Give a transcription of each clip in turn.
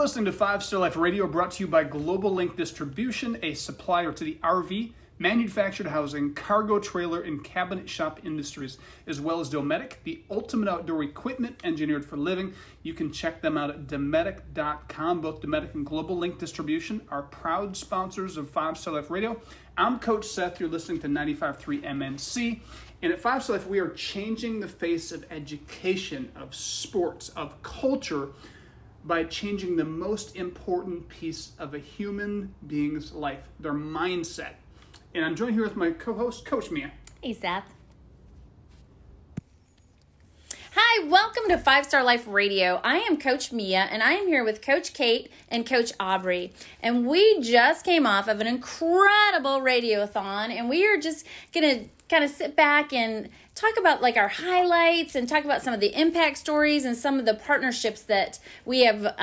Listening to 5 Star Life Radio, brought to you by Global Link Distribution, a supplier to the RV, manufactured housing, cargo trailer, and cabinet shop industries, as well as Dometic, the ultimate outdoor equipment engineered for living. You can check them out at Dometic.com. Both Dometic and Global Link Distribution are proud sponsors of 5 Star Life Radio. I'm Coach Seth. You're listening to 95.3 MNC. And at 5 Star Life, we are changing the face of education, of sports, of culture, by changing the most important piece of a human being's life, their mindset. And I'm joined here with my co-host, Coach Mia. Hey, Seth. Hi, welcome to 5 Star Life Radio. I am Coach Mia, and I am here with Coach Kate and Coach Aubrey. And we just came off of an incredible radiothon, and we are just going to kind of sit back and talk about like our highlights and talk about some of the impact stories and some of the partnerships that we have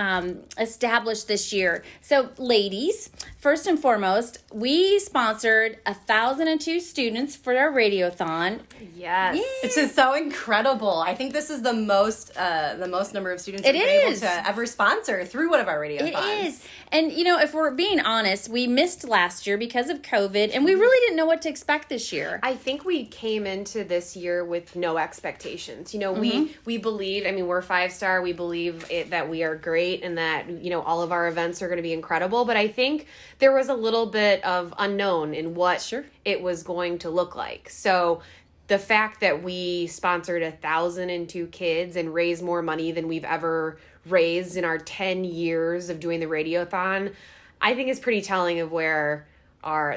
established this year. So ladies, first and foremost, we sponsored 1,002 students for our radiothon. Yes. It's just so incredible. I think this is the most number of students we've been able to ever sponsor through one of our radiothons. It is. And, you know, if we're being honest, we missed last year because of COVID, and we really didn't know what to expect this year. I think we came into this year with no expectations. You know, we believe, I mean, we're 5 Star. We believe that we are great and that, you know, all of our events are going to be incredible. But I think there was a little bit of unknown in what it was going to look like. So the fact that we sponsored 1,002 kids and raised more money than we've ever raised in our 10 years of doing the radiothon, I think is pretty telling of where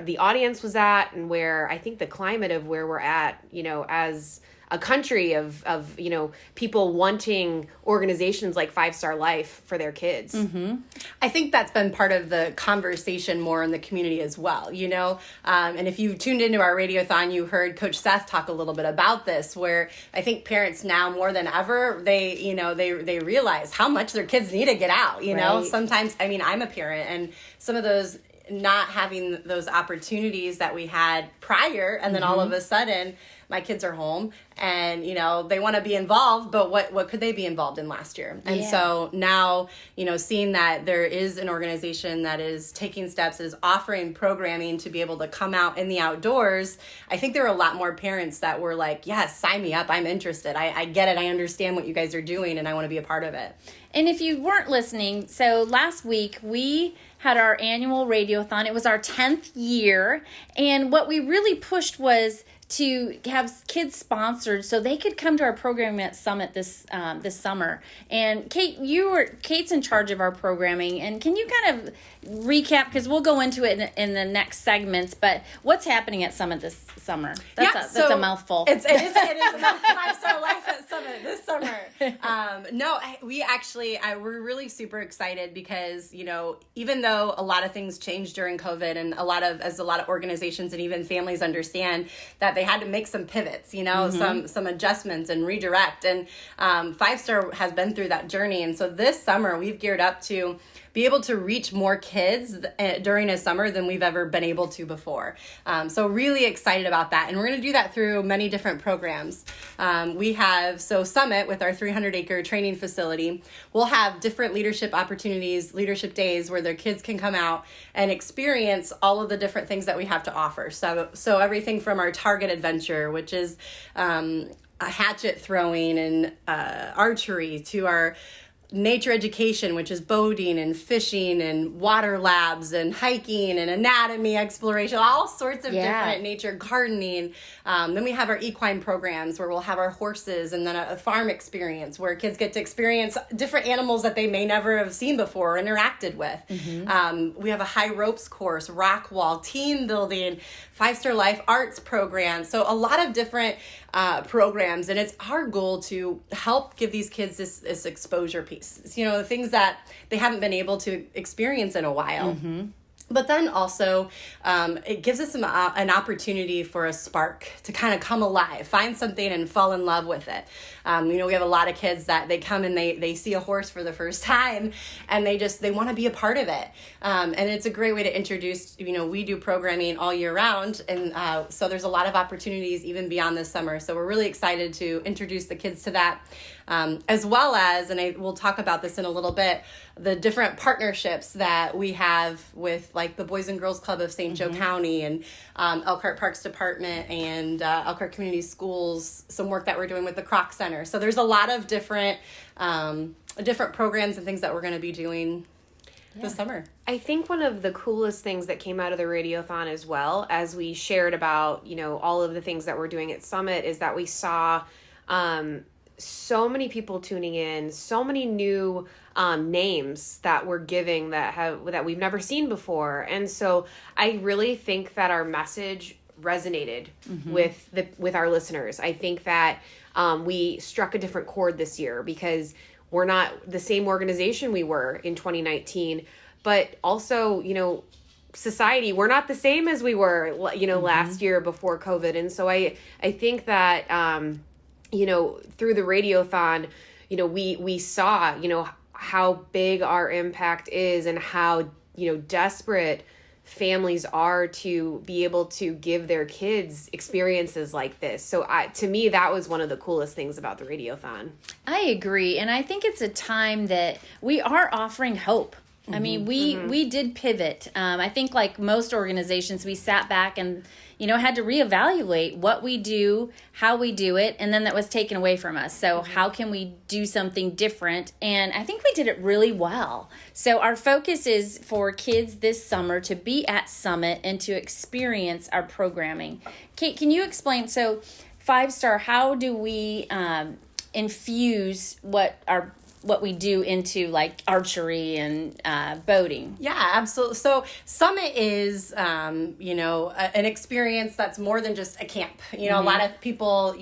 the audience was at and where I think the climate of where we're at, you know, as a country of you know, people wanting organizations like 5 Star Life for their kids. Mm-hmm. I think that's been part of the conversation more in the community as well, you know. And if you tuned into our radiothon, you heard Coach Seth talk a little bit about this, where I think parents now more than ever, they realize how much their kids need to get out, you know. Sometimes, I mean, I'm a parent, and some of those not having those opportunities that we had prior, and then all of a sudden my kids are home and, you know, they want to be involved, but what could they be involved in last year? And so now, you know, seeing that there is an organization that is taking steps, that is offering programming to be able to come out in the outdoors, I think there are a lot more parents that were like, yes, sign me up. I'm interested. I get it. I understand what you guys are doing and I want to be a part of it. And if you weren't listening, so last week we had our annual radiothon. It was our 10th year. And what we really pushed was to have kids sponsored so they could come to our programming at Summit this summer. And Kate, Kate's in charge of our programming. And can you kind of recap, because we'll go into it in the next segments, but what's happening at Summit this summer? That's a mouthful. It is a 5 Star Life at Summit this summer. We're really super excited because, you know, even though a lot of things changed during COVID, and a lot of organizations and even families understand that they had to make some pivots, you know, some adjustments and redirect. And 5 Star has been through that journey. And so this summer we've geared up to be able to reach more kids during a summer than we've ever been able to before. So really excited about that. And we're going to do that through many different programs. We have Summit with our 300-acre training facility. We'll have different leadership opportunities, leadership days where their kids can come out and experience all of the different things that we have to offer. So everything from our Target Adventure, which is hatchet throwing and archery, to our nature education, which is boating and fishing and water labs and hiking and anatomy exploration, all sorts of different nature gardening. Then we have our equine programs where we'll have our horses, and then a farm experience where kids get to experience different animals that they may never have seen before or interacted with. We have a high ropes course, rock wall, team building, 5 Star Life arts program. So a lot of different programs, and it's our goal to help give these kids this exposure piece. You know, the things that they haven't been able to experience in a while. But then also, it gives us an opportunity for a spark to kind of come alive, find something and fall in love with it. You know, we have a lot of kids that they come and they see a horse for the first time and they want to be a part of it. And it's a great way to introduce, you know, we do programming all year round. And so there's a lot of opportunities even beyond this summer. So we're really excited to introduce the kids to that. as well as, and we'll talk about this in a little bit, the different partnerships that we have with like the Boys and Girls Club of St. Joe County and Elkhart Parks Department and Elkhart Community Schools, some work that we're doing with the Kroc Center. So there's a lot of different programs and things that we're going to be doing this summer. I think one of the coolest things that came out of the Radiothon as well, as we shared about, all of the things that we're doing at Summit, is that we saw so many people tuning in, so many new names that we're giving that we've never seen before. And so I really think that our message resonated with our listeners. I think that we struck a different chord this year because we're not the same organization we were in 2019, but also, society, we're not the same as we were, last year before COVID. And so I think that, through the Radiothon, we saw, how big our impact is and how, desperate families are to be able to give their kids experiences like this. So to me, that was one of the coolest things about the Radiothon. I agree. And I think it's a time that we are offering hope. I mean, we did pivot. I think like most organizations, we sat back and, had to reevaluate what we do, how we do it, and then that was taken away from us. So how can we do something different? And I think we did it really well. So our focus is for kids this summer to be at Summit and to experience our programming. Kate, can you explain? So 5-Star, how do we infuse what we do into like archery and boating? Yeah, absolutely. So Summit is, an experience that's more than just a camp. A lot of people,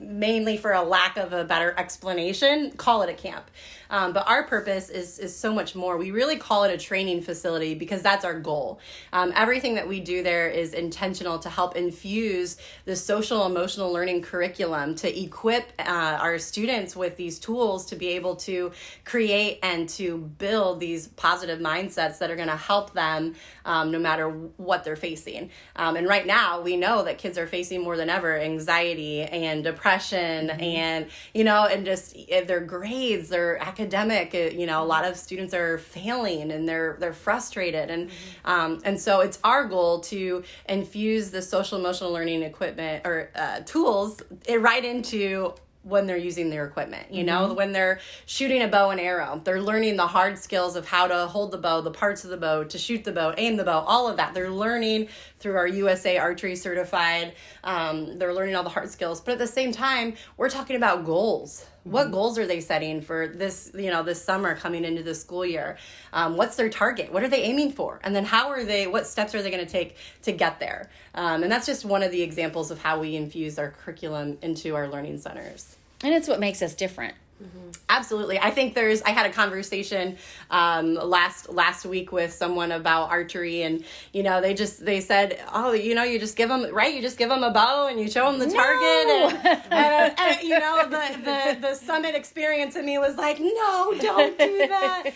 mainly for a lack of a better explanation, call it a camp. But our purpose is so much more. We really call it a training facility because that's our goal. Everything that we do there is intentional to help infuse the social emotional learning curriculum to equip our students with these tools to be able to create and to build these positive mindsets that are going to help them no matter what they're facing. And right now we know that kids are facing more than ever anxiety and depression and, and just their grades, their academic, a lot of students are failing and they're frustrated. And so it's our goal to infuse the social emotional learning equipment or tools right into when they're using their equipment, when they're shooting a bow and arrow, they're learning the hard skills of how to hold the bow, the parts of the bow, to shoot the bow, aim the bow, all of that. They're learning through our USA Archery Certified. They're learning all the hard skills. But at the same time, we're talking about goals. What goals are they setting for this, this summer coming into the school year? What's their target? What are they aiming for? And then what steps are they going to take to get there? And that's just one of the examples of how we infuse our curriculum into our learning centers. And it's what makes us different. Absolutely. I think I had a conversation last week with someone about archery and, they said, oh, you just give them, right? You just give them a bow and you show them the target. And the Summit experience in me was like, no, don't do that.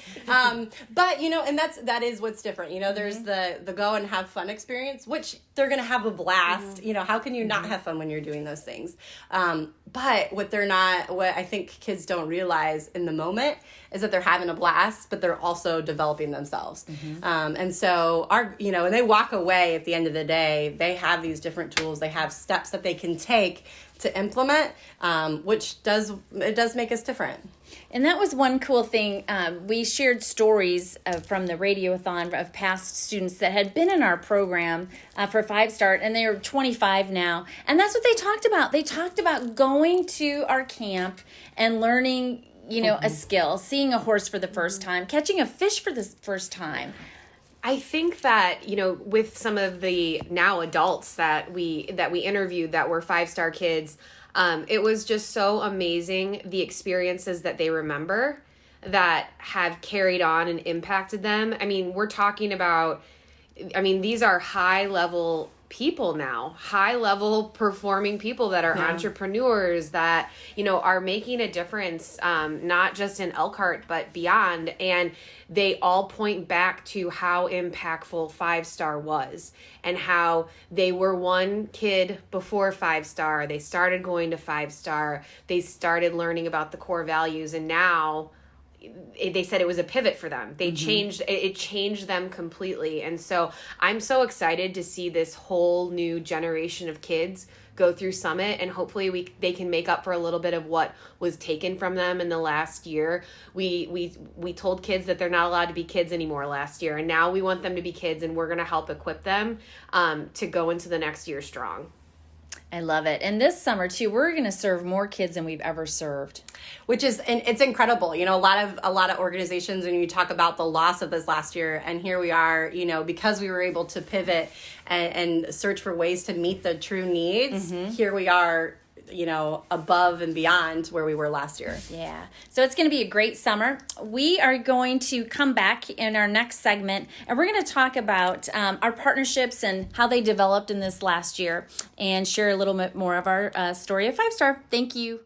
But, and that is what's different. There's the go and have fun experience, which they're going to have a blast. How can you not have fun when you're doing those things? But what I think kids don't realize in the moment is that they're having a blast, but they're also developing themselves. And so when they walk away at the end of the day, they have these different tools. They have steps that they can take to implement, which does make us different. And that was one cool thing. We shared stories from the Radiothon of past students that had been in our program for 5-Star, and they're 25 now. And that's what they talked about. They talked about going to our camp and learning, a skill, seeing a horse for the first time, catching a fish for the first time. I think that, with some of the now adults that we interviewed that were 5-Star kids, it was just so amazing, the experiences that they remember that have carried on and impacted them. I mean, we're talking about, these are high level people now, high level performing people that are entrepreneurs that, you know, are making a difference, not just in Elkhart, but beyond. And they all point back to how impactful 5-Star was and how they were one kid before 5-Star. They started going to 5-Star. They started learning about the core values, and now they said it was a pivot for them. They changed, it changed them completely. And so I'm so excited to see this whole new generation of kids go through Summit, and hopefully they can make up for a little bit of what was taken from them in the last year. We told kids that they're not allowed to be kids anymore last year, and now we want them to be kids, and we're going to help equip them to go into the next year strong. I love it. And this summer too, we're going to serve more kids than we've ever served. Which is, and it's incredible. You know, a lot of organizations, when you talk about the loss of this last year, and here we are, you know, because we were able to pivot and search for ways to meet the true needs, here we are, you know, above and beyond where we were last year. Yeah. So it's going to be a great summer. We are going to come back in our next segment, and we're going to talk about our partnerships and how they developed in this last year and share a little bit more of our story of 5-Star. Thank you.